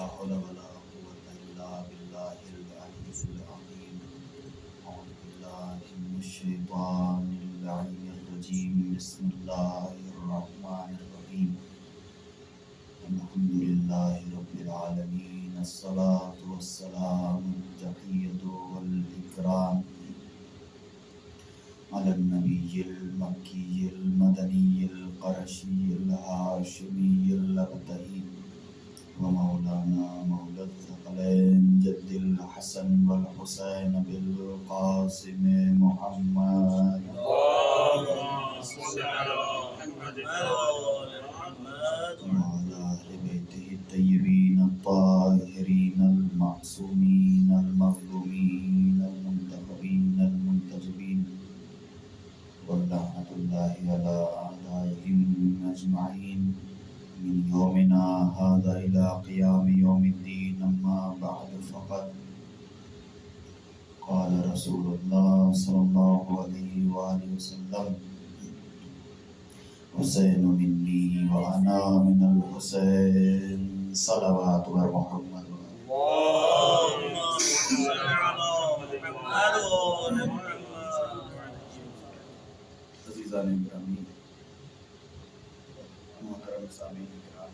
حول ولا قوة إلا بالله العلي العظيم. أعوذ بالله من الشيطان اللعين الرجيم. بسم الله الرحمن الرحيم. الحمد لله رب العالمين. الصلاة والسلام التحية والإكرام على النبي المكي المدني القرشي الهاشمي الأبتهي ومولانا مولى الثقلين جد الحسن والحسين بالقاسم محمد اللهم صل على محمد وعلى أهل بيته الطيبين الطاهرين المعصومين المظلومين المنتخبين المنتجبين ولعنة الله على أعدائهم أجمعين من يومنا هذا إلى قيام يوم الدين. أما بعد فقد قال رسول الله صلى الله عليه وآله وسلم حسين مني وأنا من الحسين صلوات محمد. اللهم صل على محمد. عزیزان گرامی، محترم سامعین کرام،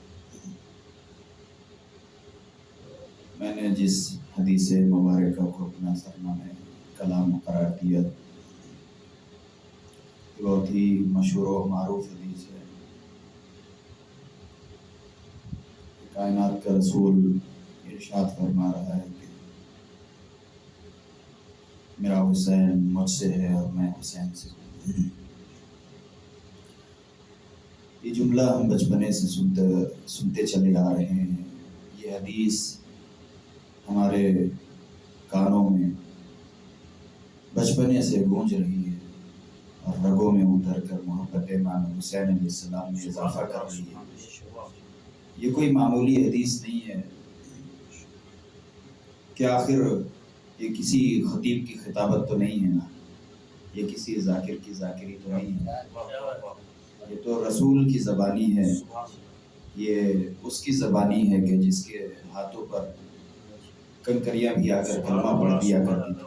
میں نے جس حدیث مبارکہ کو اپنا سرنامہ کلام قرار دیا، بہت ہی مشہور و معروف حدیث ہے. کائنات کا رسول ارشاد فرما رہا ہے کہ میرا حسین مجھ سے ہے اور میں حسین سے ہوں. یہ جملہ ہم بچپنے سے سنتے چلے آ رہے ہیں. یہ حدیث ہمارے کانوں میں بچپنے سے گونج رہی ہے اور رگوں میں اتر کر محبت امام حسین علیہ السلام میں اضافہ کر رہی ہے. یہ کوئی معمولی حدیث نہیں ہے کہ آخر یہ کسی خطیب کی خطابت تو نہیں ہے نا، یہ کسی ذاکر کی ذاکری تو نہیں ہے، یہ تو رسول کی زبانی ہے. یہ اس کی زبانی ہے کہ جس کے ہاتھوں پر کنکریاں بھی آ کر کلمہ پڑھ دیا کرتی تھی.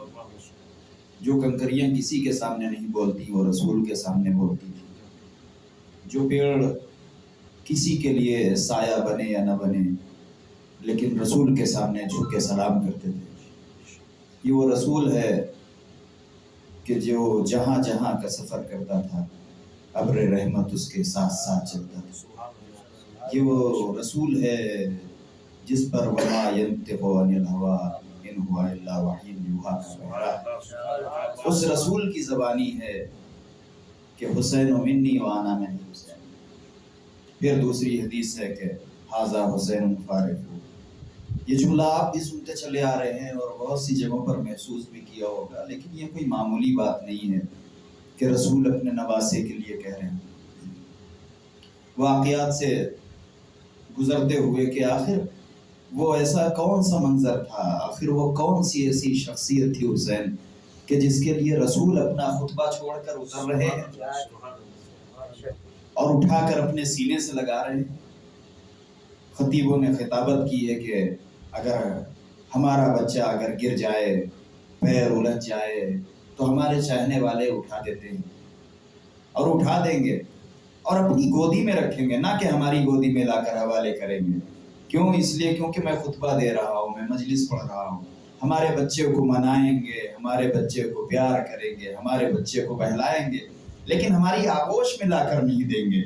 جو کنکریاں کسی کے سامنے نہیں بولتی وہ رسول کے سامنے بولتی تھی. جو پیڑ کسی کے لیے سایہ بنے یا نہ بنے لیکن رسول کے سامنے جھک کے سلام کرتے تھے. یہ وہ رسول ہے کہ جو جہاں جہاں کا سفر کرتا تھا ابر رحمت اس کے ساتھ ساتھ چلتا تھا. یہ وہ رسول ہے جس پر وما ينطق عن الهوى ان هو الا وحی یوحی کا بہرا. اس رسول کی زبانی ہے کہ حسین منی وانا من حسین. پھر دوسری حدیث ہے کہ ھذا حسین فارق. یہ جملہ آپ بھی سنتے چلے آ رہے ہیں اور بہت سی جگہوں پر محسوس بھی کیا ہوگا، لیکن یہ کوئی معمولی بات نہیں ہے کہ رسول اپنے نواسے کے لیے کہہ رہے ہیں. واقعات سے گزرتے ہوئے کہ آخر وہ ایسا کون سا منظر تھا، آخر وہ کون سی ایسی شخصیت تھی حسین کہ جس کے لیے رسول اپنا خطبہ چھوڑ کر اتر رہے ہیں اور اٹھا کر اپنے سینے سے لگا رہے ہیں. خطیبوں نے خطابت کی ہے کہ اگر ہمارا بچہ اگر گر جائے، پیر الجھ جائے تو ہمارے چاہنے والے اٹھا دیتے ہیں اور اٹھا دیں گے اور اپنی گودی میں رکھیں گے، نہ کہ ہماری گودی میں لا کر حوالے کریں گے. کیوں؟ اس لیے کیونکہ میں خطبہ دے رہا ہوں، میں مجلس پڑھ رہا ہوں. ہمارے بچے کو منائیں گے، ہمارے بچے کو پیار کریں گے، ہمارے بچے کو بہلائیں گے، لیکن ہماری آغوش میں لا کر نہیں دیں گے.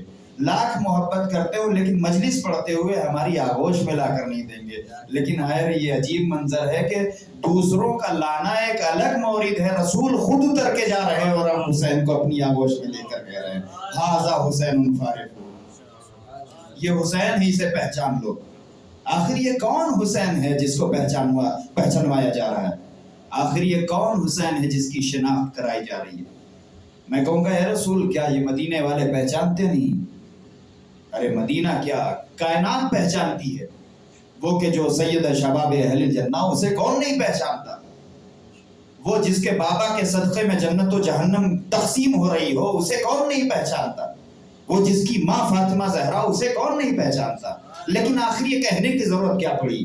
لاکھ محبت کرتے ہو لیکن مجلس پڑھتے ہوئے ہماری آغوش میں لا کر نہیں دیں گے. لیکن خیر یہ عجیب منظر ہے کہ دوسروں کا لانا ایک الگ مورد ہے، رسول خود اتر کے جا رہے ہیں اور ہم حسین کو اپنی آغوش میں لے کر کہہ رہے ہیں ھذا حسین فارق. یہ حسین ہی سے پہچان لو. آخر یہ کون حسین ہے جس کو پہچانوایا جا رہا ہے؟ آخر یہ کون حسین ہے جس کی شناخت کرائی جا رہی ہے؟ میں کہوں گا اے رسول کیا یہ مدینے والے پہچانتے نہیں؟ ارے مدینہ کیا کائنات پہچانتی ہے. وہ کہ جو سید شباب اہل جنہ اسے کون نہیں پہچانتا؟ وہ جس کے بابا کے صدقے میں جنت و جہنم تقسیم ہو رہی ہو اسے کون نہیں پہچانتا؟ وہ جس کی ماں فاطمہ زہرا اسے کون نہیں پہچانتا؟ لیکن آخر یہ کہنے کی ضرورت کیا پڑی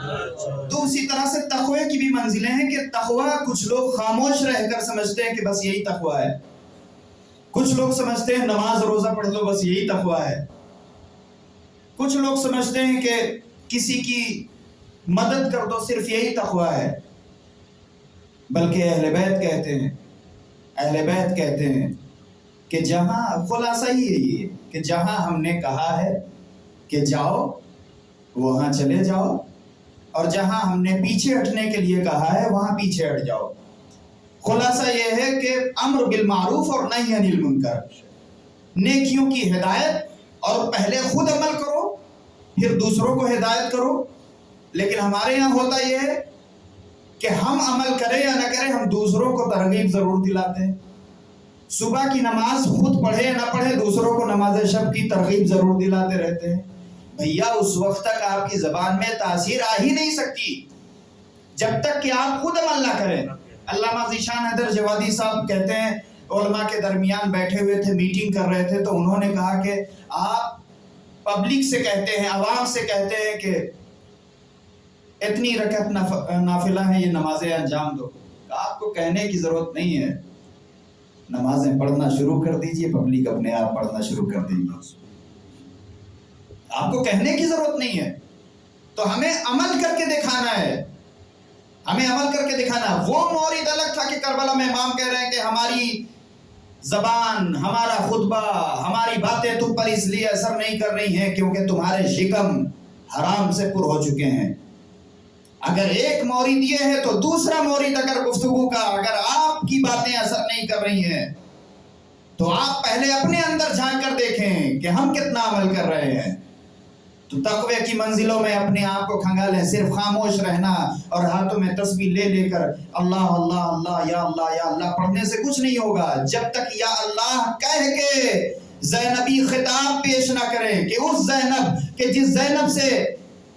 تو اسی طرح سے تقوی کی بھی منزلیں ہیں کہ تقوی کچھ لوگ خاموش رہ کر سمجھتے ہیں کہ بس یہی تقوی ہے، کچھ لوگ سمجھتے ہیں نماز روزہ پڑھ لو بس یہی تقوی ہے، کچھ لوگ سمجھتے ہیں کہ کسی کی مدد کر دو صرف یہی تقوی ہے، بلکہ اہل بیت کہتے ہیں کہ جہاں خلاصہ ہی یہی ہے کہ جہاں ہم نے کہا ہے کہ جاؤ وہاں چلے جاؤ، اور جہاں ہم نے پیچھے ہٹنے کے لیے کہا ہے وہاں پیچھے ہٹ جاؤ۔ خلاصہ یہ ہے کہ امر بالمعروف اور نہی عن المنکر، نیکیوں کی ہدایت، اور پہلے خود عمل کرو پھر دوسروں کو ہدایت کرو۔ لیکن ہمارے یہاں ہوتا یہ ہے کہ ہم عمل کریں یا نہ کریں ہم دوسروں کو ترغیب ضرور دلاتے ہیں، صبح کی نماز خود پڑھے یا نہ پڑھے دوسروں کو نماز شب کی ترغیب ضرور دلاتے رہتے ہیں۔ بھیا اس وقت تک آپ کی زبان میں تاثیر آ ہی نہیں سکتی جب تک کہ آپ خود عمل نہ کریں۔ علامہ ذیشان حیدر جوادی صاحب کہتے ہیں علماء کے درمیان بیٹھے ہوئے تھے، میٹنگ کر رہے تھے، تو انہوں نے کہا کہ آپ پبلک سے کہتے ہیں، عوام سے کہتے ہیں کہ اتنی رکعت نافلہ ہیں یہ نمازیں انجام دو۔ آپ کو کہنے کی ضرورت نہیں ہے، نمازیں پڑھنا شروع کر دیجئے، پبلک اپنے آپ پڑھنا شروع کر دے گی، آپ کو کہنے کی ضرورت نہیں ہے۔ تو ہمیں عمل کر کے دکھانا ہے، ہمیں عمل کر کے دکھانا ہے۔ وہ مورد الگ تھا کہ کربلا میں امام کہہ رہے ہیں کہ ہماری زبان، ہمارا خطبہ، ہماری باتیں تم پر اس لیے اثر نہیں کر رہی ہیں کیونکہ تمہارے شکم حرام سے پر ہو چکے ہیں۔ اگر ایک مورد یہ ہے تو دوسرا مورد اگر گفتگو کا، اگر آپ کی باتیں اثر نہیں کر رہی ہیں تو آپ پہلے اپنے اندر جھانک کر دیکھیں کہ ہم کتنا عمل کر رہے ہیں۔ تو تقوی کی منزلوں میں اپنے آپ کو کھنگالیں، صرف خاموش رہنا اور ہاتھوں میں تسبیح لے لے کر اللہ اللہ اللہ یا اللہ پڑھنے سے کچھ نہیں ہوگا جب تک یا اللہ کہہ کے زینبی خطاب پیش نہ کریں کہ اس زینب کہ جس زینب سے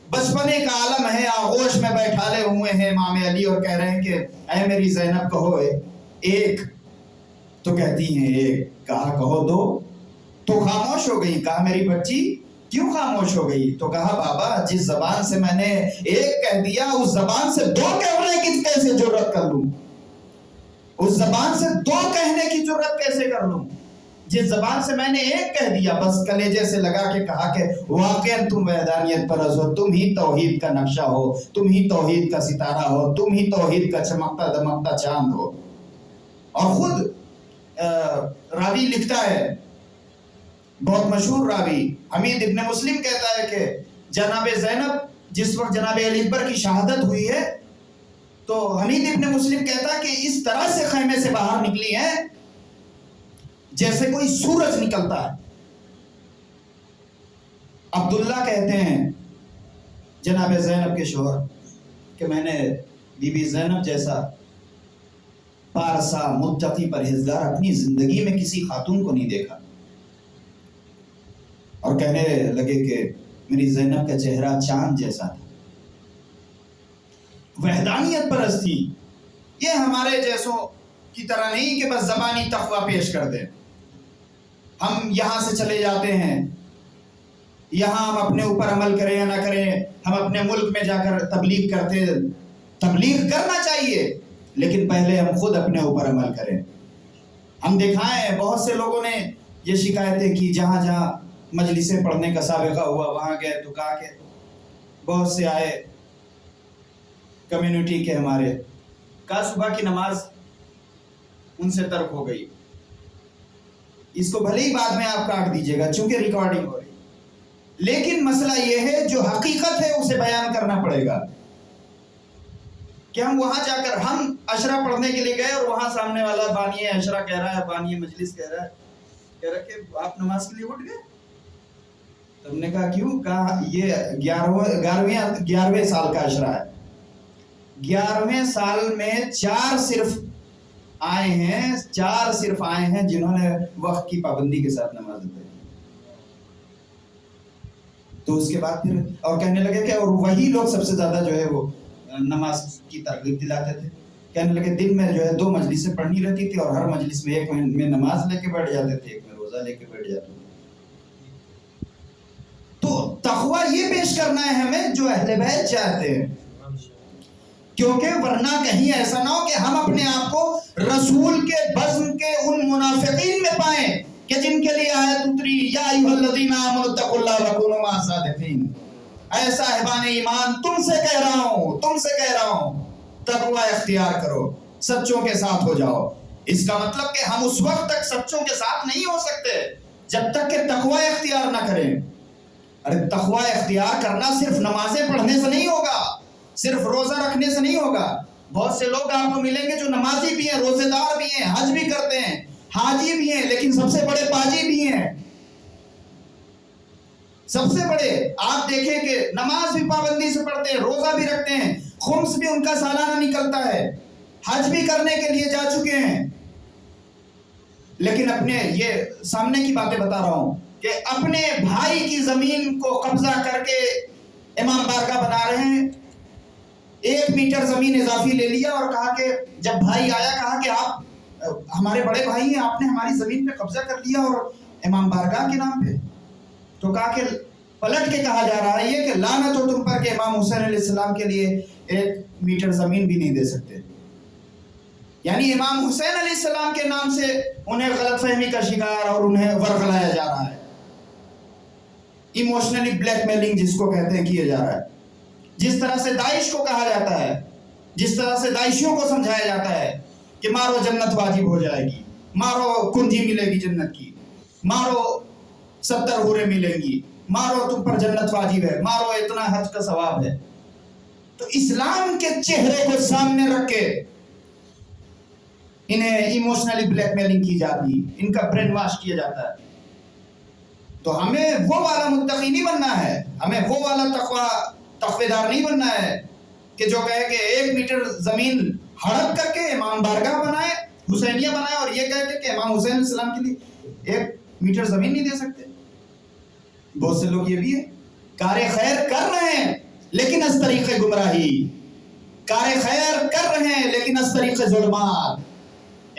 بچپنے کا عالم ہے آغوش میں بیٹھالے ہوئے ہیں امام علی اور کہہ رہے ہیں کہ اے میری زینب کہو ایک، تو کہتی ہیں ایک، کہا کہو دو، تو خاموش ہو گئی۔ کہا میری بچی کیوں خاموش ہو گئی؟ تو کہا بابا جس زبان سے میں نے ایک کہہ دیا اس زبان سے دو کہنے کی کیسے جرت کر لوں؟ اس زبان سے دو کہنے کی جرت کیسے کر لوں؟ جس زبان سے میں نے ایک کہہ دیا بس کلیجے سے لگا کے کہا کہ واقعاً تم وحدانیت پرست ہو، تم ہی توحید کا نقشہ ہو، تم ہی توحید کا ستارہ ہو، تم ہی توحید کا چمکتا دمکتا چاند ہو۔ اور خود راوی لکھتا ہے، بہت مشہور راوی حمید ابن مسلم کہتا ہے کہ جناب زینب جس وقت جناب علی اکبر کی شہادت ہوئی ہے تو حمید ابن مسلم کہتا ہے کہ اس طرح سے خیمے سے باہر نکلی ہیں جیسے کوئی سورج نکلتا ہے۔ عبداللہ کہتے ہیں جناب زینب کے شوہر کہ میں نے بی بی زینب جیسا پارسا متقی پرہیزگار اپنی زندگی میں کسی خاتون کو نہیں دیکھا، اور کہنے لگے کہ میری زینب کا چہرہ چاند جیسا تھا۔ وحدانیت پرست تھی۔ یہ ہمارے جیسوں کی طرح نہیں کہ بس زبانی تقوی پیش کر دیں، ہم یہاں سے چلے جاتے ہیں، یہاں ہم اپنے اوپر عمل کریں یا نہ کریں، ہم اپنے ملک میں جا کر تبلیغ کرتے، تبلیغ کرنا چاہیے لیکن پہلے ہم خود اپنے اوپر عمل کریں۔ ہم دکھائیں، بہت سے لوگوں نے یہ شکایتیں کی جہاں جہاں مجلسیں پڑھنے کا سابقہ ہوا وہاں گئے تو کہا کہ بہت سے آئے کمیونٹی کے ہمارے، کہا صبح کی نماز ان سے ترک ہو گئی، اس کو بھلے ہی بعد میں آپ کاٹ دیجئے گا چونکہ ریکارڈنگ ہو رہی، لیکن مسئلہ یہ ہے جو حقیقت ہے اسے بیان کرنا پڑے گا کہ ہم وہاں جا کر ہم عشرہ پڑھنے کے لیے گئے اور وہاں سامنے والا بانی عشرہ کہہ رہا ہے، بانی مجلس کہہ رہا ہے کہ آپ نماز کے لیے اٹھ گئے؟ تو ہم نے کہا کیوں؟ کہا یہ 11ویں سال کا عشرہ ہے، 11ویں سال میں 4 صرف آئے ہیں جنہوں نے وقت کی پابندی کے ساتھ نماز ادا کی۔ تو اس کے بعد پھر اور کہنے لگے کہ اور وہی لوگ سب سے زیادہ جو ہے وہ نماز کی ترغیب دلاتے تھے۔ کہنے لگے دن میں جو ہے 2 مجلسیں پڑھنی رہتی تھی اور ہر مجلس میں ایک میں نماز لے کے بیٹھ جاتے تھے، ایک میں روزہ لے کے بیٹھ جاتے تھے۔ تو تقوی یہ پیش کرنا ہے ہمیں جو اہل بیت چاہتے ہیں، کیونکہ ورنہ کہیں ایسا نہ ہو کہ ہم اپنے آپ کو رسول کے بزم کے ان منافقین میں پائیں کہ جن کے لیے آیت اتری یا ایھا الذین آمنوا اتقوا اللہ وکونوا مع الصادقین. اے صاحبان ایمان، تم سے کہہ رہا ہوں تقوی اختیار کرو، سچوں کے ساتھ ہو جاؤ. اس کا مطلب کہ ہم اس وقت تک سچوں کے ساتھ نہیں ہو سکتے جب تک کہ تقوی اختیار نہ کریں. ارے تقوی اختیار کرنا صرف نمازیں پڑھنے سے نہیں ہوگا، صرف روزہ رکھنے سے نہیں ہوگا. بہت سے لوگ آپ کو ملیں گے جو نمازی بھی ہیں، روزے دار بھی ہیں، حج بھی کرتے ہیں، حاجی بھی ہیں، لیکن سب سے بڑے پاجی بھی ہیں. سب سے بڑے آپ دیکھیں کہ نماز بھی پابندی سے پڑھتے ہیں، روزہ بھی رکھتے ہیں، خمس بھی ان کا سالانہ نکلتا ہے، حج بھی کرنے کے لیے جا چکے ہیں، لیکن اپنے یہ سامنے کی باتیں بتا رہا ہوں کہ اپنے بھائی کی زمین کو قبضہ کر کے امام بارگاہ بنا رہے ہیں. 1 میٹر زمین اضافی لے لیا اور کہا کہ جب بھائی آیا کہا کہ آپ ہمارے بڑے بھائی ہیں، آپ نے ہماری زمین پہ قبضہ کر لیا اور امام بارگاہ کے نام پہ. تو کہا کہ پلٹ کے کہا جا رہا ہے یہ کہ لعنت ہو تم پر کہ امام حسین علیہ السلام کے لیے 1 میٹر زمین بھی نہیں دے سکتے. یعنی امام حسین علیہ السلام کے نام سے انہیں غلط فہمی کا شکار اور انہیں ورغلایا جا رہا ہے. ایموشنلی بلیک میلنگ جس کو کہتے ہیں کیا جا رہا ہے. جس طرح سے داعش کو کہا جاتا ہے، جس طرح سے داعشیوں کو سمجھایا جاتا ہے کہ مارو جنت واجب ہو جائے گی، مارو کنجی ملے گی جنت کی، مارو 70 حوریں ملیں گی، مارو تم پر جنت واجب ہے، مارو اتنا حج کا ثواب ہے. تو اسلام کے چہرے کو سامنے رکھ کے انہیں ایموشنلی بلیک میلنگ کی جاتی، ان کا برین واش کیا جاتا ہے. تو ہمیں وہ والا متقی نہیں بننا ہے، ہمیں وہ والا تقوی دار نہیں بننا ہے کہ جو کہے کہ 1 میٹر زمین ہڑپ کر کے امام بارگاہ بنائے، حسینیہ بنائے، اور یہ کہے کہ امام حسین علیہ السلام کے لیے 1 میٹر زمین نہیں دے سکتے. بہت سے لوگ یہ بھی ہے کار خیر کر رہے ہیں لیکن از طریق گمراہی، کار خیر کر رہے ہیں لیکن از طریق ظلمات.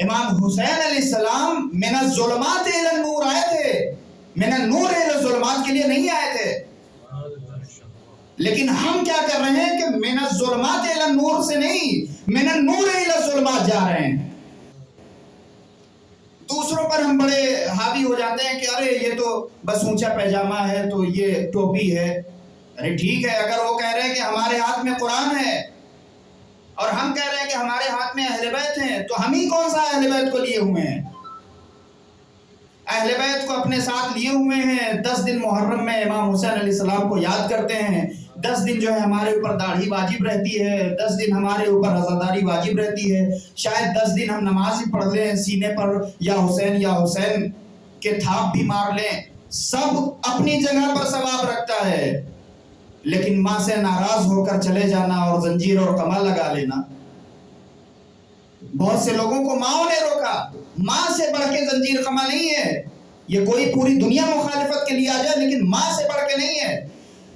امام حسین علیہ السلام من الظلمات الی النور آئے تھے، من النور الی الظلمات کے لیے نہیں آئے تھے. لیکن ہم کیا کر رہے ہیں کہ من الظلمات الی النور سے نہیں، من النور الی الظلمات جا رہے ہیں. دوسروں پر ہم بڑے حاوی ہو جاتے ہیں کہ ارے یہ تو بس اونچا پیجامہ ہے تو یہ ٹوپی ہے. ارے ٹھیک ہے، اگر وہ کہہ رہے ہیں کہ ہمارے ہاتھ میں قرآن ہے اور ہم کہہ رہے ہیں کہ ہمارے ہاتھ میں اہل بیت ہیں، تو ہم ہی کون سا اہل بیت کو لیے ہوئے ہیں؟ اہل بیت کو اپنے ساتھ لیے ہوئے ہیں. 10 دن محرم میں امام حسین علیہ السلام کو یاد کرتے ہیں، 10 دن جو ہے ہمارے اوپر داڑھی واجب رہتی ہے، 10 دن ہمارے اوپر عزاداری واجب رہتی ہے، شاید 10 دن ہم نماز ہی پڑھ لیں سینے پر یا حسین کے تھاپ بھی مار لیں، سب اپنی جگہ پر ثواب رکھتا ہے. لیکن ماں سے ناراض ہو کر چلے جانا اور زنجیر اور کما لگا لینا، بہت سے لوگوں کو ماں نے روکا. ماں سے بڑھ کے زنجیر کما نہیں ہے. یہ کوئی پوری دنیا مخالفت کے لیے آ جائے لیکن ماں سے بڑھ کے نہیں ہے.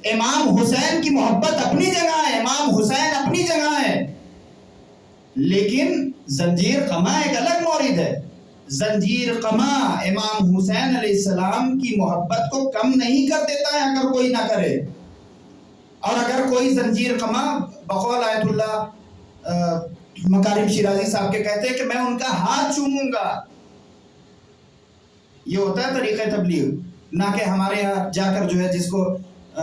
امام حسین کی محبت اپنی جگہ ہے، امام حسین اپنی جگہ ہے، لیکن زنجیر قما ایک الگ مورد ہے. زنجیر قما امام حسین علیہ السلام کی محبت کو کم نہیں کر دیتا ہے اگر کوئی نہ کرے. اور اگر کوئی زنجیر قما بقول آیت اللہ مکارم شیرازی صاحب کے کہتے ہیں کہ میں ان کا ہاتھ چوموں گا، یہ ہوتا ہے طریقہ تبلیغ. نہ کہ ہمارے یہاں جا کر جو ہے جس کو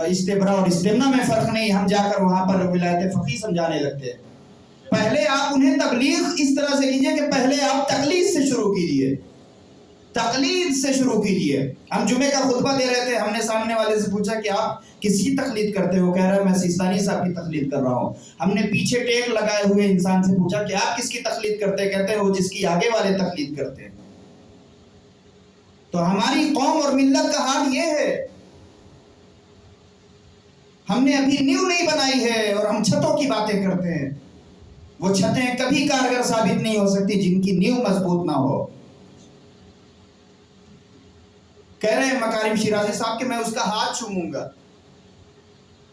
استبرا اور استمنا میں فرق نہیں، ہم جا کر وہاں پر ولایت فقیہ سمجھانے لگتے ہیں. پہلے آپ انہیں تبلیغ اس طرح سے کیجئے کہ پہلے آپ تقلید سے شروع کیجئے، تقلید سے شروع کیجئے. ہم جمعے کا خطبہ دے رہے تھے، ہم نے سامنے والے سے پوچھا کہ آپ کس کی تقلید کرتے ہو؟ کہہ رہا ہے میں سیستانی صاحب کی تقلید کر رہا ہوں. ہم نے پیچھے ٹیک لگائے ہوئے انسان سے پوچھا کہ آپ کس کی تقلید کرتے ہیں؟ کہتے ہیں وہ جس کی آگے والے تقلید کرتے ہیں. تو ہماری قوم اور ملت کا حال یہ ہے، ہم نے ابھی نیو نہیں بنائی ہے اور ہم چھتوں کی باتیں کرتے ہیں. وہ چھتیں کبھی کارگر ثابت نہیں ہو سکتی جن کی نیو مضبوط نہ ہو. کہہ رہے ہیں مکارم شیرازی صاحب کہ میں اس کا ہاتھ چوموں گا،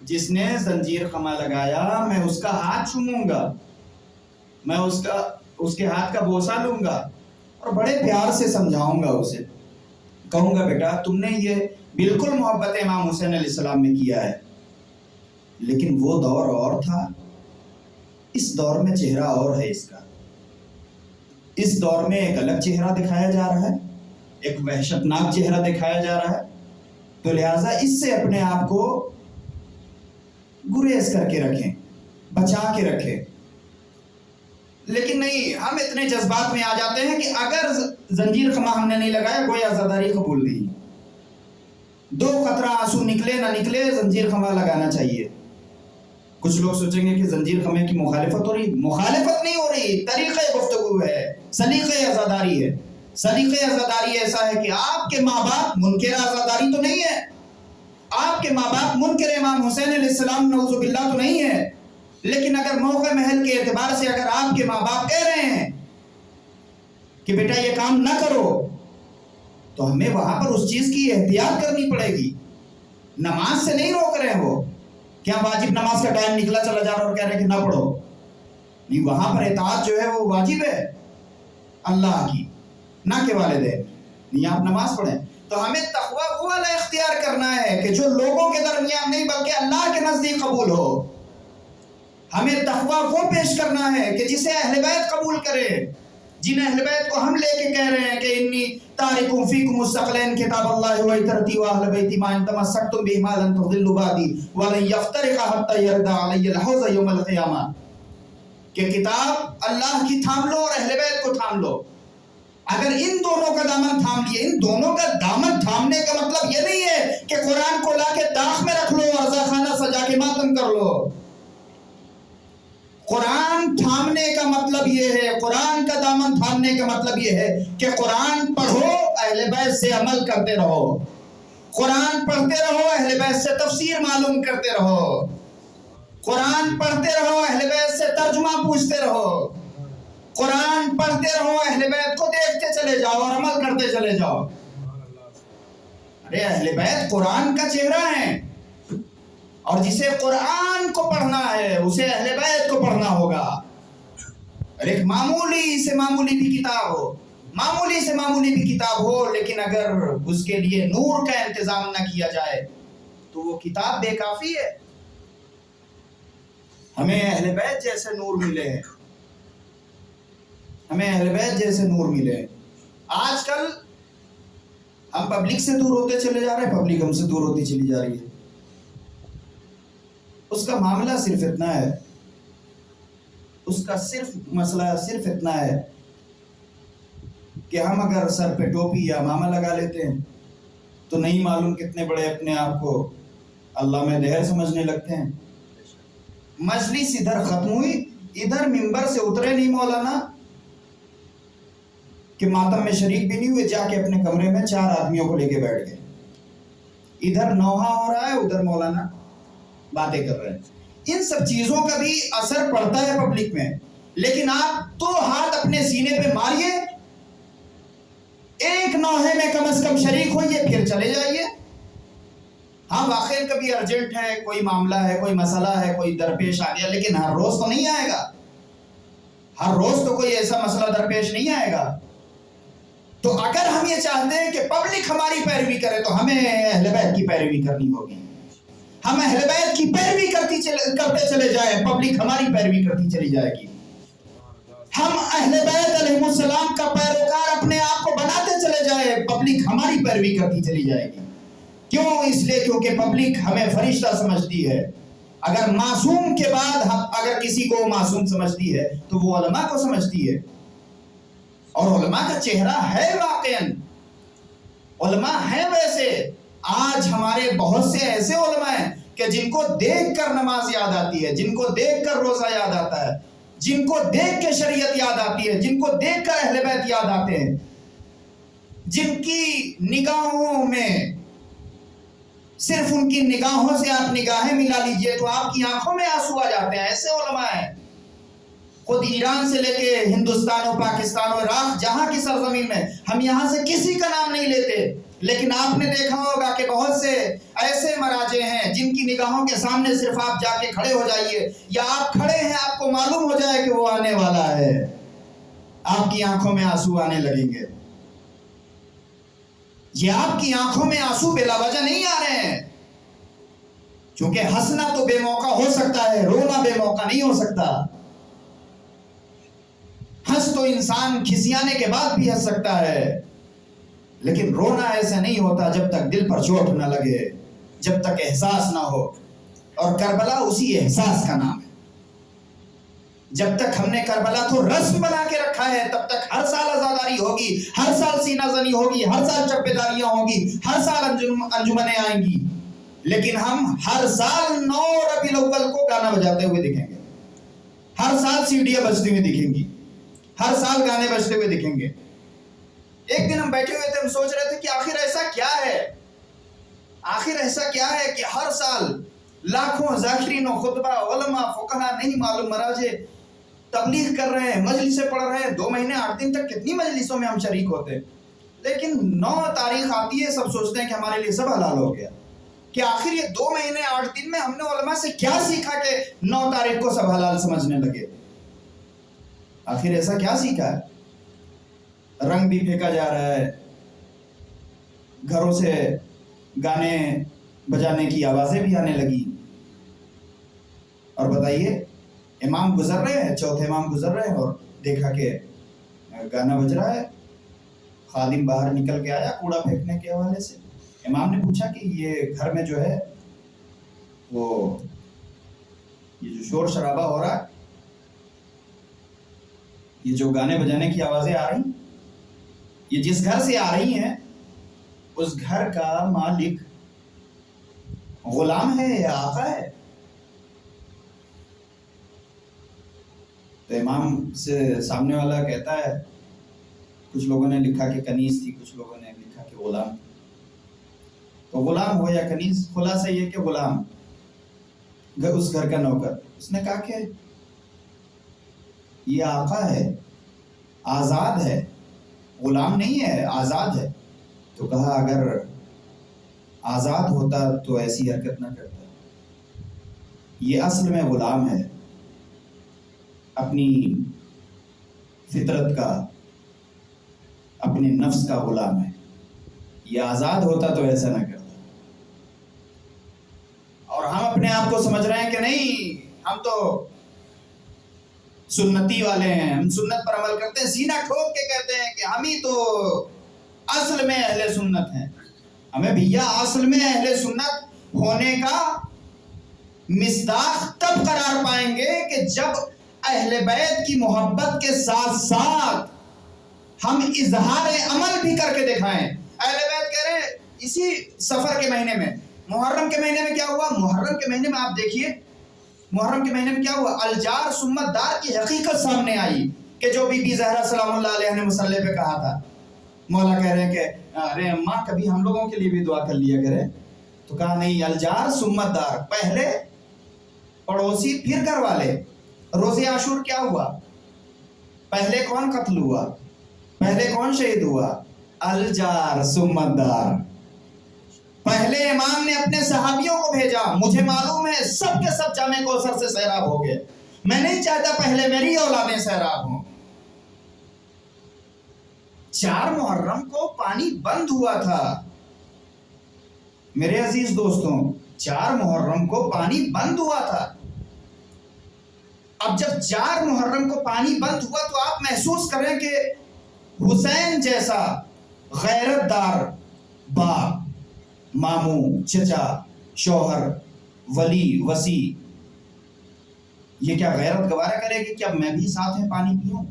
جس نے زنجیر قما لگایا میں اس کا ہاتھ چوموں گا، میں اس کے ہاتھ کا بوسہ لوں گا اور بڑے پیار سے سمجھاؤں گا، اسے کہوں گا بیٹا تم نے یہ بالکل محبت امام حسین علیہ السلام میں کیا ہے، لیکن وہ دور اور تھا، اس دور میں چہرہ اور ہے اس کا۔ اس دور میں ایک الگ چہرہ دکھایا جا رہا ہے، ایک وحشتناک چہرہ دکھایا جا رہا ہے، تو لہٰذا اس سے اپنے آپ کو گریز کر کے رکھیں، بچا کے رکھیں۔ لیکن نہیں، ہم اتنے جذبات میں آ جاتے ہیں کہ اگر زنجیر خمہ ہم نے نہیں لگایا گویا عزاداری قبول نہیں، دو قطرہ آنسو نکلے نہ نکلے زنجیر خمہ لگانا چاہیے۔ کچھ لوگ سوچیں گے کہ زنجیر خمے کی مخالفت ہو رہی، مخالفت نہیں ہو رہی، طریقہ گفتگو ہے، سلیقہ عزاداری ہے۔ سلیقہ عزاداری ایسا ہے کہ آپ کے ماں باپ منکر عزاداری تو نہیں ہے، آپ کے ماں باپ منکر امام حسین علیہ السلام نعوذ باللہ تو نہیں ہے، لیکن اگر موقع محل کے اعتبار سے اگر آپ کے ماں باپ کہہ رہے ہیں کہ بیٹا یہ کام نہ کرو، تو ہمیں وہاں پر اس چیز کی احتیاط کرنی پڑے گی۔ نماز سے نہیں روک رہے ہیں وہ، کیا واجب نماز کا ٹائم نکلا چلا جا رہا اور کہہ رہے ہیں کہ نہ پڑھو، نہیں، وہاں پر اطاعت جو ہے وہ واجب ہے اللہ کی، نہ کہ والدین، نہیں آپ نماز پڑھیں۔ تو ہمیں تقویٰ وہ والا اختیار کرنا ہے کہ جو لوگوں کے درمیان نہیں بلکہ اللہ کے نزدیک قبول ہو۔ ہمیں تقویٰ وہ پیش کرنا ہے کہ جسے اہل بیت قبول کرے، جن اہل بیت کو ہم لے کے کہہ رہے ہیں کہ انی تارکم فیکم الثقلین کتاب اللہ و عترتی و اہل بیتی ما ان تمسکتم بہما لن تضلوا بعدی ولن یفترق حتی یرد علی الحوض یوم القیامہ، کہ کتاب اللہ کی تھام لو اور اہل بیت کو تھام لو۔ اگر ان دونوں کا دامن تھام لیے، ان دونوں کا دامن تھامنے کا مطلب یہ نہیں ہے کہ قرآن کو لا کے داغ میں رکھ لو اور رضا خانہ سجا کے ماتم کر لو۔ قرآن تھامنے کا مطلب یہ ہے، قرآن کا دامن تھامنے کا مطلب یہ ہے کہ قرآن پڑھو، اہل بیت سے عمل کرتے رہو، قرآن پڑھتے رہو، اہل بیت سے تفسیر معلوم کرتے رہو، قرآن پڑھتے رہو، اہل بیت سے ترجمہ پوچھتے رہو، قرآن پڑھتے رہو، اہل بیت کو دیکھتے چلے جاؤ اور عمل کرتے چلے جاؤ۔ ارے اہل بیت قرآن کا چہرہ ہے، اور جسے قرآن کو پڑھنا ہے اسے اہل بیت کو پڑھنا ہوگا۔ اور ایک معمولی سے معمولی بھی کتاب ہو، معمولی سے معمولی بھی کتاب ہو، لیکن اگر اس کے لیے نور کا انتظام نہ کیا جائے تو وہ کتاب بے کافی ہے۔ ہمیں اہل بیت جیسے نور ملے ہیں، ہمیں اہل بیت جیسے نور ملے ہیں۔ آج کل ہم پبلک سے دور ہوتے چلے جا رہے ہیں، پبلک ہم سے دور ہوتی چلی جا رہی ہے۔ اس کا معاملہ صرف اتنا ہے، اس کا صرف مسئلہ صرف اتنا ہے کہ ہم اگر سر پہ ٹوپی یا عمامہ لگا لیتے ہیں تو نہیں معلوم کتنے بڑے اپنے آپ کو اللہ میں دہر سمجھنے لگتے ہیں۔ مجلس ادھر ختم ہوئی، ادھر ممبر سے اترے نہیں مولانا کہ ماتم میں شریک بھی نہیں ہوئے، جا کے اپنے کمرے میں 4 آدمیوں کو لے کے بیٹھ گئے، ادھر نوحہ ہو رہا ہے، ادھر مولانا باتیں کر رہے ہیں۔ ان سب چیزوں کا بھی اثر پڑتا ہے پبلک میں، لیکن آپ 2 ہاتھ اپنے سینے پہ ماریے، ایک نوحے میں کم از کم شریک ہوئیے، پھر چلے جائیے۔ ہاں واقعی کبھی ارجنٹ ہے، کوئی معاملہ ہے، کوئی مسئلہ ہے، کوئی درپیش آ گیا، لیکن ہر روز تو نہیں آئے گا، ہر روز تو کوئی ایسا مسئلہ درپیش نہیں آئے گا۔ تو اگر ہم یہ چاہتے ہیں کہ پبلک ہماری پیروی کرے تو ہمیں اہل بیت کی پیروی کرنی ہوگی۔ ہم اہل بیت کی پیروی کرتے چلے جائیں، پبلک ہماری پیروی کرتی چلی جائے گی۔ ہم اہل بیت علیہ السلام کا پیروکار اپنے آپ کو بناتے چلے جائیں، پبلک ہماری پیروی کرتی چلی جائے گی۔ کیوں؟ اس لیے کیونکہ پبلک ہمیں فرشتہ سمجھتی ہے۔ اگر معصوم کے بعد اگر کسی کو معصوم سمجھتی ہے تو وہ علماء کو سمجھتی ہے، اور علماء کا چہرہ ہے واقعاً، علماء ہیں ویسے۔ آج ہمارے بہت سے ایسے علماء ہیں کہ جن کو دیکھ کر نماز یاد آتی ہے، جن کو دیکھ کر روزہ یاد آتا ہے، جن کو دیکھ کے شریعت یاد آتی ہے، جن کو دیکھ کر اہل بیت یاد آتے ہیں، جن کی نگاہوں میں صرف ان کی نگاہوں سے آپ نگاہیں ملا لیجئے تو آپ کی آنکھوں میں آنسو آ جاتے ہیں۔ ایسے علماء ہیں، خود ایران سے لے کے ہندوستان و پاکستان و عراق جہاں کی سرزمین میں، ہم یہاں سے کسی کا نام نہیں لیتے، لیکن آپ نے دیکھا ہوگا کہ بہت سے ایسے مراجع ہیں جن کی نگاہوں کے سامنے صرف آپ جا کے کھڑے ہو جائیے، یا آپ کھڑے ہیں آپ کو معلوم ہو جائے کہ وہ آنے والا ہے، آپ کی آنکھوں میں آنسو آنے لگیں گے۔ یہ آپ کی آنکھوں میں آنسو بلا وجہ نہیں آ رہے ہیں، کیونکہ ہنسنا تو بے موقع ہو سکتا ہے، رونا بے موقع نہیں ہو سکتا۔ ہنس تو انسان کھسیانے کے بعد بھی ہنس سکتا ہے، لیکن رونا ایسا نہیں ہوتا جب تک دل پر چوٹ نہ لگے، جب تک احساس نہ ہو، اور کربلا اسی احساس کا نام ہے۔ جب تک ہم نے کربلا کو رسم بنا کے رکھا ہے، تب تک ہر سال عزاداری ہوگی، ہر سال سینہ زنی ہوگی، ہر سال چپے داریاں ہوگی، ہر سال انجمنیں آئیں گی، لیکن ہم ہر سال 9 ربیع الاول کو گانا بجاتے ہوئے دکھیں گے، ہر سال سیڑیاں بجتی ہوئی دکھیں گی، ہر سال گانے بجتے ہوئے دکھیں گے۔ ایک دن ہم بیٹھے ہوئے تھے، ہم سوچ رہے تھے کہ آخر ایسا کیا ہے، آخر ایسا کیا ہے کہ ہر سال لاکھوں ذاکرین و خطبہ، علماء، فقہا، نہیں معلوم مراجع تبلیغ کر رہے ہیں، مجلسیں پڑھ رہے ہیں، 2 مہینے 8 دن تک کتنی مجلسوں میں ہم شریک ہوتے ہیں، لیکن 9 تاریخ آتی ہے، سب سوچتے ہیں کہ ہمارے لیے سب حلال ہو گیا، کہ آخر یہ 2 مہینے 8 دن میں ہم نے علماء سے کیا سیکھا کہ 9 تاریخ کو سب حلال سمجھنے لگے؟ آخر ایسا کیا سیکھا ہے؟ رنگ بھی پھینکا جا رہا ہے، گھروں سے گانے بجانے کی آوازیں بھی آنے لگی، اور بتائیے امام گزر رہے ہیں، چوتھے امام گزر رہے ہیں اور دیکھا کہ گانا بج رہا ہے، خادم باہر نکل کے آیا کوڑا پھینکنے کے حوالے سے، امام نے پوچھا کہ یہ گھر میں جو ہے وہ یہ جو شور شرابہ ہو رہا ہے، یہ جو گانے بجانے کی آوازیں آ رہی، یہ جس گھر سے آ رہی ہیں اس گھر کا مالک غلام ہے یا آقا ہے؟ تو امام سے سامنے والا کہتا ہے، کچھ لوگوں نے لکھا کہ کنیز تھی، کچھ لوگوں نے لکھا کہ غلام تھی، تو غلام ہو یا کنیز، خلاصہ یہ کہ غلام، اس گھر کا نوکر۔ اس نے کہا کہ یہ آقا ہے، آزاد ہے، غلام نہیں ہے، آزاد ہے۔ تو کہا اگر آزاد ہوتا تو ایسی حرکت نہ کرتا، یہ اصل میں غلام ہے، اپنی فطرت کا، اپنے نفس کا غلام ہے، یہ آزاد ہوتا تو ایسا نہ کرتا۔ اور ہم اپنے آپ کو سمجھ رہے ہیں کہ نہیں، ہم تو سنتی والے ہیں، ہم سنت پر عمل کرتے ہیں، سینہ ٹھوک کے کہتے ہیں کہ ہم ہی تو اصل میں اہل سنت ہیں۔ ہمیں بھیا اصل میں اہل سنت ہونے کا مصداق تب قرار پائیں گے کہ جب اہل بیت کی محبت کے ساتھ ساتھ ہم اظہار عمل بھی کر کے دکھائیں۔ اہل بیت کہہ رہے ہیں اسی سفر کے مہینے میں، محرم کے مہینے میں کیا ہوا؟ محرم کے مہینے میں آپ دیکھیے، محرم کے مہینے میں کیا ہوا؟ الجار سمت دار کی حقیقت سامنے آئی کہ جو بی بی زہرا سلام اللہ علیہ نے مصلی پہ کہا تھا۔ مولا کہہ رہے ہیں کہ ارے اماں کبھی ہم لوگوں کے لیے بھی دعا کر لیا کرے، تو کہا نہیں، الجار سمت دار، پہلے پڑوسی پھر گھر والے۔ روزے عاشور کیا ہوا؟ پہلے کون قتل ہوا؟ پہلے کون شہید ہوا؟ الجار سمت دار۔ پہلے امام نے اپنے صحابیوں کو بھیجا، مجھے معلوم ہے سب کے سب جامع کوثر سے سیراب ہو گئے، میں نہیں چاہتا پہلے میری اولادیں سیراب ہوں۔ 4 محرم کو پانی بند ہوا تھا میرے عزیز دوستوں، 4 محرم کو پانی بند ہوا تھا۔ اب جب 4 محرم کو پانی بند ہوا تو آپ محسوس کریں کہ حسین جیسا غیرت دار باپ، ماموں، چچا، شوہر، ولی، وصی، یہ کیا غیرت گوارا کرے گی کہ اب میں بھی ساتھ میں پانی پیوں؟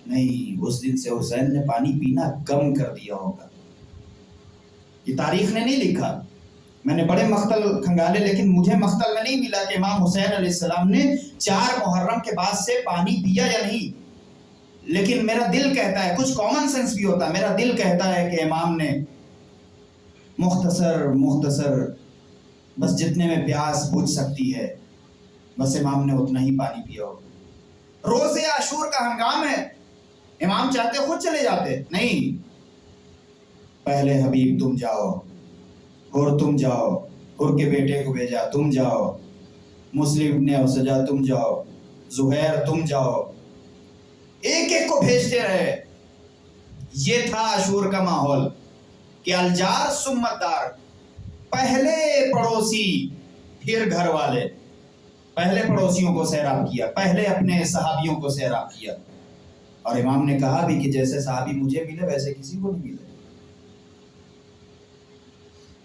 نہیں، اس دن سے حسین نے پانی پینا کم کر دیا ہوگا۔ یہ تاریخ نے نہیں لکھا، میں نے بڑے مقتل کھنگالے، لیکن مجھے مقتل میں نہیں ملا کہ امام حسین علیہ السلام نے 4 محرم کے بعد سے پانی پیا یا نہیں، لیکن میرا دل کہتا ہے، کچھ کامن سینس بھی ہوتا ہے، میرا دل کہتا ہے کہ امام نے مختصر بس جتنے میں پیاس بجھ سکتی ہے بس امام نے اتنا ہی پانی پیا ہوگا۔ روزے عاشور کا ہنگام ہے، امام چاہتے خود چلے جاتے، نہیں، پہلے حبیب تم جاؤ، اور تم جاؤ، اور کے بیٹے کو بھیجا تم جاؤ، مسلم ابن اسجا تم جاؤ، زہیر تم جاؤ، ایک ایک کو بھیجتے رہے۔ یہ تھا عاشور کا ماحول۔ کہ الجار ثم الدار، پہلے پڑوسی پھر گھر والے، پہلے پڑوسیوں کو سیراب کیا، پہلے اپنے صحابیوں کو سیراب کیا. اور امام نے کہا بھی کہ جیسے صحابی مجھے ملے ویسے کسی کو نہیں ملے.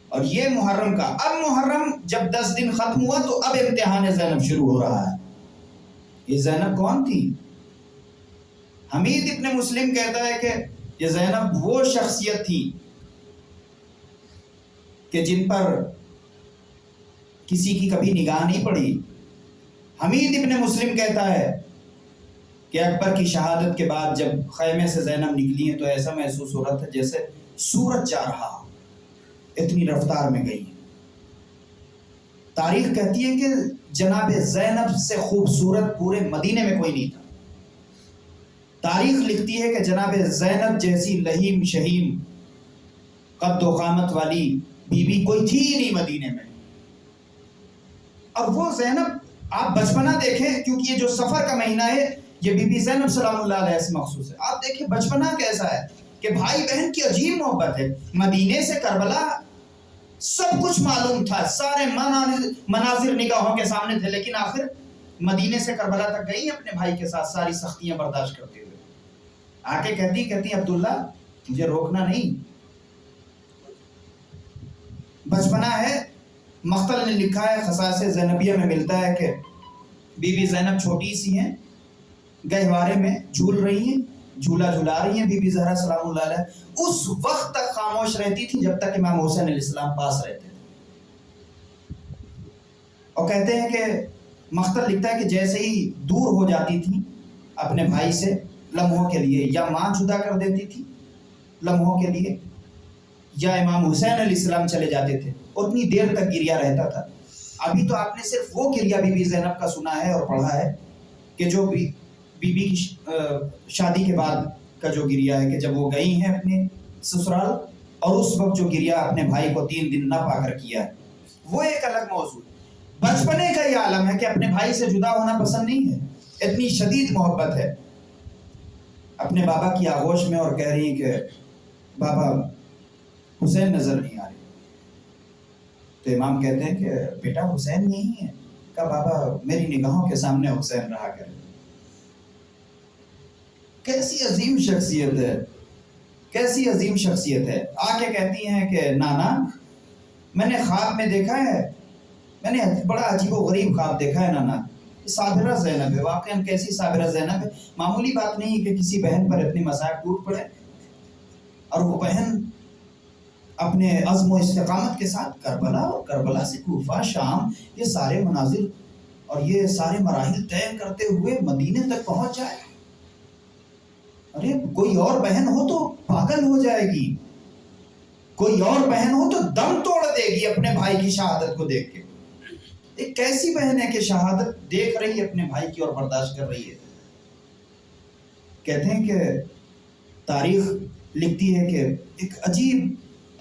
اور یہ محرم کا، اب محرم جب 10 دن ختم ہوا تو اب امتحان زینب شروع ہو رہا ہے. یہ زینب کون تھی؟ حمید ابن مسلم کہتا ہے کہ یہ زینب وہ شخصیت تھی کہ جن پر کسی کی کبھی نگاہ نہیں پڑی. حمید ابن مسلم کہتا ہے کہ اکبر کی شہادت کے بعد جب خیمے سے زینب نکلی ہیں تو ایسا محسوس ہو رہا تھا جیسے سورج جا رہا ہو، اتنی رفتار میں گئی. تاریخ کہتی ہے کہ جناب زینب سے خوبصورت پورے مدینے میں کوئی نہیں تھا. تاریخ لکھتی ہے کہ جناب زینب جیسی لہیم شہیم قد و قامت والی بیوی کوئی تھی ہی نہیں مدینے میں. اب وہ زینب آپ بچپنا دیکھیں، کیونکہ یہ جو سفر کا مہینہ ہے یہ بی بی زینب سلام اللہ علیہ سے مخصوص ہے. آپ دیکھیں بچپنا کیسا ہے کہ بھائی بہن کی عجیب محبت ہے. مدینے سے کربلا سب کچھ معلوم تھا، سارے مناظر نگاہوں کے سامنے تھے، لیکن آخر مدینے سے کربلا تک گئی اپنے بھائی کے ساتھ ساری سختیاں برداشت کرتے ہوئے. آ کے کہتی عبداللہ مجھے روکنا نہیں. بچپنا ہے. مختل نے لکھا ہے خصائص زینبیہ میں ملتا ہے کہ بی بی زینب چھوٹی سی ہیں، گہوارے میں جھول رہی ہیں، جھولا جھلا رہی ہیں. بی بی زہرا سلام اللہ علیہ اس وقت تک خاموش رہتی تھی جب تک امام حسین علیہ السلام پاس رہتے تھے. اور کہتے ہیں کہ مختل لکھتا ہے کہ جیسے ہی دور ہو جاتی تھی اپنے بھائی سے لمحوں کے لیے، یا ماں جدا کر دیتی تھی لمحوں کے لیے، یا امام حسین علیہ السلام چلے جاتے تھے، اتنی دیر تک گریا رہتا تھا. ابھی تو آپ نے صرف وہ گریا بی بی زینب کا سنا ہے اور پڑھا ہے کہ جو بی بی کی شادی کے بعد کا جو گریا ہے کہ جب وہ گئی ہیں اپنے سسرال اور اس وقت جو گریا اپنے بھائی کو 3 دن نہ پا کر کیا ہے، وہ ایک الگ موضوع. بچپنے کا یہ عالم ہے کہ اپنے بھائی سے جدا ہونا پسند نہیں ہے، اتنی شدید محبت ہے اپنے بابا کی آغوش میں، اور کہہ رہی ہیں کہ بابا حسین نظر نہیں آ رہے. تو امام کہتے ہیں کہ بیٹا حسین یہی ہے. کہا بابا میری نگاہوں کے سامنے حسین رہا کرے. کیسی عظیم شخصیت ہے، کیسی عظیم شخصیت ہے. آ کے کہتی ہیں کہ نانا میں نے خواب میں دیکھا ہے، میں نے بڑا عجیب و غریب خواب دیکھا ہے نانا. صابرہ زینب ہے. واقعاً کیسی صابرہ زینب ہے؟ معمولی بات نہیں کہ کسی بہن پر اتنی مصائب ٹوٹ پڑے اور وہ بہن اپنے عزم و استقامت کے ساتھ کربلا اور کربلا سے کوفہ، شام، یہ سارے مناظر اور یہ سارے مراحل طے کرتے ہوئے مدینے تک پہنچ جائے. ارے کوئی اور بہن ہو تو پاگل ہو جائے گی، کوئی اور بہن ہو تو دم توڑ دے گی اپنے بھائی کی شہادت کو دیکھ کے. ایک کیسی بہن ہے کہ شہادت دیکھ رہی ہے اپنے بھائی کی اور برداشت کر رہی ہے. کہتے ہیں کہ تاریخ لکھتی ہے کہ ایک عجیب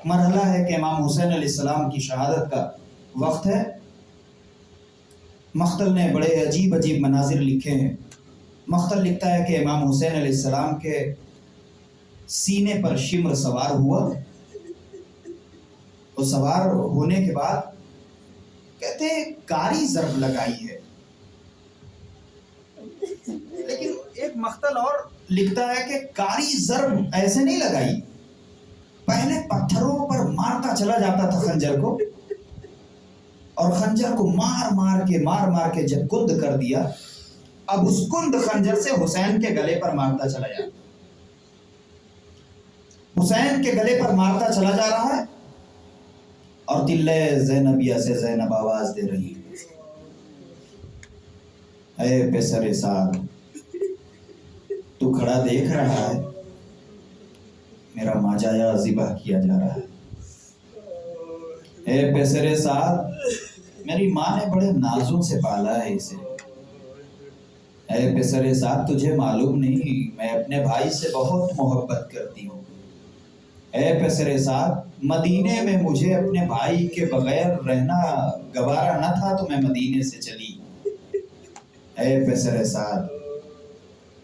مرحلہ ہے کہ امام حسین علیہ السلام کی شہادت کا وقت ہے. مختل نے بڑے عجیب عجیب مناظر لکھے ہیں. مختل لکھتا ہے کہ امام حسین علیہ السلام کے سینے پر شمر سوار ہوا، اور سوار ہونے کے بعد کہتے ہیں کاری ضرب لگائی ہے. لیکن ایک مختل اور لکھتا ہے کہ کاری ضرب ایسے نہیں لگائی، پہلے پتھروں پر مارتا چلا جاتا تھا خنجر کو، اور خنجر کو مار مار کے جب کند کر دیا، اب اس کند خنجر سے حسین کے گلے پر مارتا چلا جاتا. حسین کے گلے پر مارتا چلا جا رہا ہے اور دلے زینبیہ سے زینب آواز دے رہی ہے، اے پسر سعد تو کھڑا دیکھ رہا ہے میرا ماجایا ذبح کیا جا رہا ہے. اے پسر سعد میری ماں نے بڑے نازوں سے پالا ہے اسے. اے پسر سعد تجھے معلوم نہیں میں اپنے بھائی سے بہت محبت کرتی ہوں. اے پسر سعد مدینے میں مجھے اپنے بھائی کے بغیر رہنا گوارا نہ تھا تو میں مدینے سے چلی. اے پسر سعد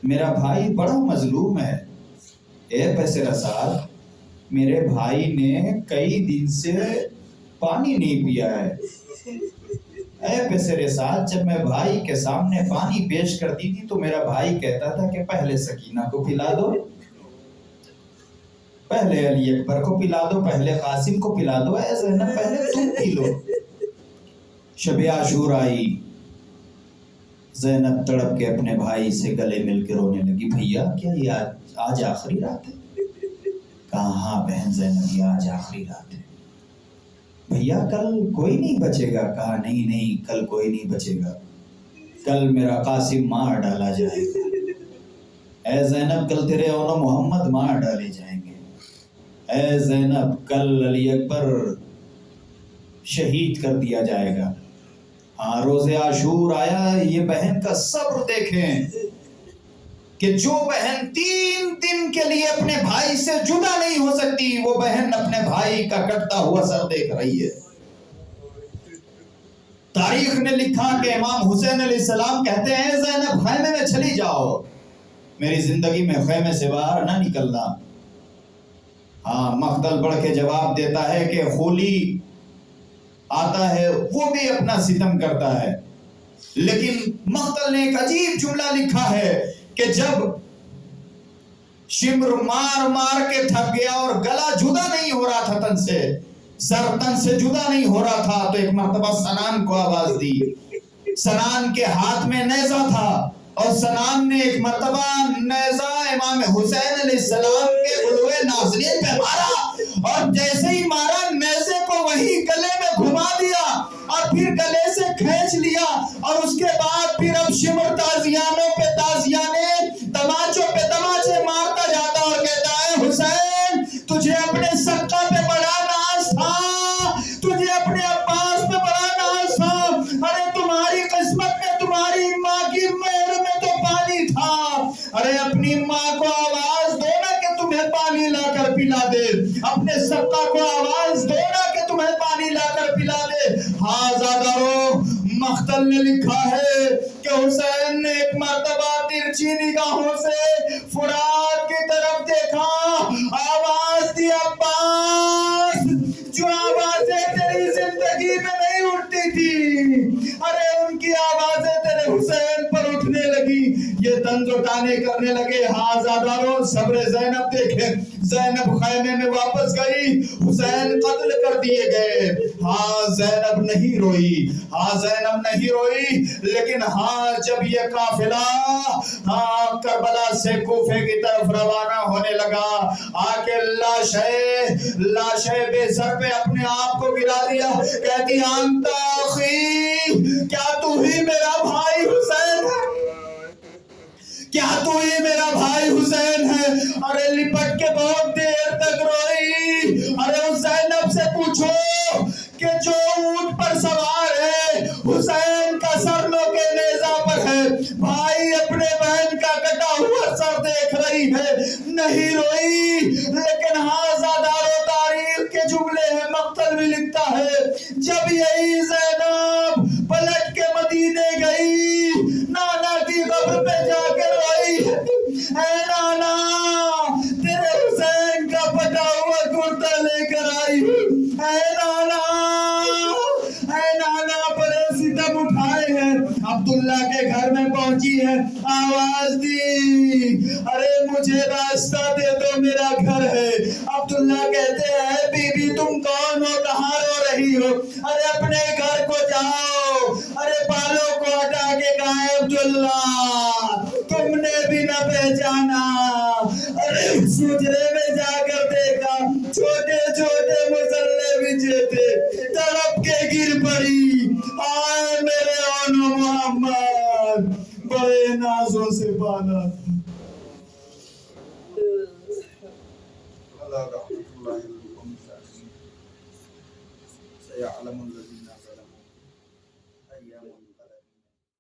میرا بھائی بڑا مظلوم ہے. اے پسر سعد میرے بھائی نے کئی دن سے پانی نہیں پیا ہے. اے پسر ساتھ جب میں بھائی کے سامنے پانی پیش کرتی تھی تو میرا بھائی کہتا تھا کہ پہلے سکینہ کو پلا دو، پہلے علی اکبر کو پلا دو، پہلے قاسم کو پلا دو، اے زینب پہلے تم پی لو. شب عاشور آئی، زینب تڑپ کے اپنے بھائی سے گلے مل کے رونے لگی. بھیا کیا یہ آج آخری رات ہے؟ کہا ہاں بہن زینب یہ آج آخری رات ہے. بھیا کل کوئی نہیں بچے گا؟ کہا نہیں نہیں کل کوئی نہیں بچے گا، کل میرا قاسم مار ڈالا جائے گا. اے زینب کل تیرے اولو محمد مار ڈالے جائیں گے. اے زینب کل علی اکبر شہید کر دیا جائے گا. ہاں روز عاشور آیا، یہ بہن کا صبر دیکھیں کہ جو بہن 3 دن کے لیے اپنے بھائی سے جدا نہیں ہو سکتی، وہ بہن اپنے بھائی کا کٹتا ہوا سر دیکھ رہی ہے. تاریخ نے لکھا کہ امام حسین علیہ السلام کہتے ہیں زینب خیمے میں چلی جاؤ، میری زندگی میں خیمے سے باہر نہ نکلنا. ہاں مقتل بڑھ کے جواب دیتا ہے کہ خولی آتا ہے وہ بھی اپنا ستم کرتا ہے، لیکن مقتل نے ایک عجیب جملہ لکھا ہے کہ جب شمر مار مار کے تھک گیا اور گلا جدا نہیں ہو رہا تھا تن سے، سر تن سے جدا نہیں ہو رہا تھا، تو ایک مرتبہ سنان کو آواز دی. سنان کے ہاتھ میں نیزہ تھا اور سنان نے ایک مرتبہ نیزہ امام حسین علیہ السلام کے علوے نازنین پہ مارا، اور جیسے ہی مارا نیزے کو وہی گلے میں گھما دیا اور پھر گلے سے کھینچ لیا. اور اس کے بعد پھر اب شمر تازیانوں پہ تازیانے، تماچوں پہ تماچے مارتا جاتا اور کہتا ہے حسین تجھے اپنے سقہ پہ بڑا ناز تھا، تجھے اپنے عباس پہ بڑا ناز تھا. ارے تمہاری قسمت میں تمہاری ماں کی مہر میں تو پانی تھا. ارے اپنی ماں کو آواز دو نا کہ تمہیں پانی لا کر پلا دے، اپنے سقہ کو آواز دو نا کہ تمہیں پانی لا کر پلا دے. ہاں زادارو مقتل نے لکھا ہے کہ حسین نے ایک مرتبہ ترچھی نگاہوں سے فرات کی طرف دیکھا، آواز دی عباس، جو آوازیں تیری زندگی میں نہیں اٹھتی تھی، ارے ان کی آوازیں تیرے حسین پر اٹھنے لگی. یہ طنز و تانے کرنے لگے. ہاں زادارو صبر زینب دیکھیں، زینب خیمے میں واپس گئی، حسین قتل کر دیے گئے. ہاں زینب نہیں روئی، ہاں زینب نہیں روئی، لیکن ہاں جب یہ قافلہ ہاں کربلا سے کوفے کی طرف روانہ ہونے لگا، آ کے لاشیں بے سر پہ اپنے آپ کو گرا دیا، کہتی آنتا اخی، کیا تو ہی میرا بھائی حسین ہے؟ کیا تو ہی میرا بھائی حسین ہے؟ ارے لپٹ کے بہت دیر تک روئی. ارے اس زینب سے پوچھو کہ جو اونٹ پر سوار ہے حسین کا سر لو کے نیزہ پر ہے، بھائی اپنے بہن کا کٹا ہوا سر دیکھ رہی ہے، نہیں روئی. لیکن ہاں زادارو تاریخ کے جملے ہیں، مقتل بھی لکھتا ہے جب یہی زینب پلٹ کے مدینے گئی، نانا کی قبر پہ جا کے روئی، اے نانا تیرے حسین کا پٹا ہوا کرتا لے کر آئی، اے نانا، اے نانا بڑے ستم اٹھائے ہیں. عبداللہ کے گھر میں پہنچی ہے، آواز دی ارے مجھے راستہ دے دو میرا گھر ہے. عبداللہ کہتے ہیں بی بی تم کون ہو، کہاں رو رہی ہو؟ ارے اپنے گھر کو جاؤ. ارے بالوں کو ہٹا کے کہا ہے عبداللہ تم نے بھی نہ پہچانا. ارے سجرے میں جا کر دیکھا چھوٹے چھوٹے مسلے بچھے تھے، تڑپ کے گر پڑی. آئے میرے اونو محمد بڑے نازوں سے پالا. سيعلم الذين ظلموا أيام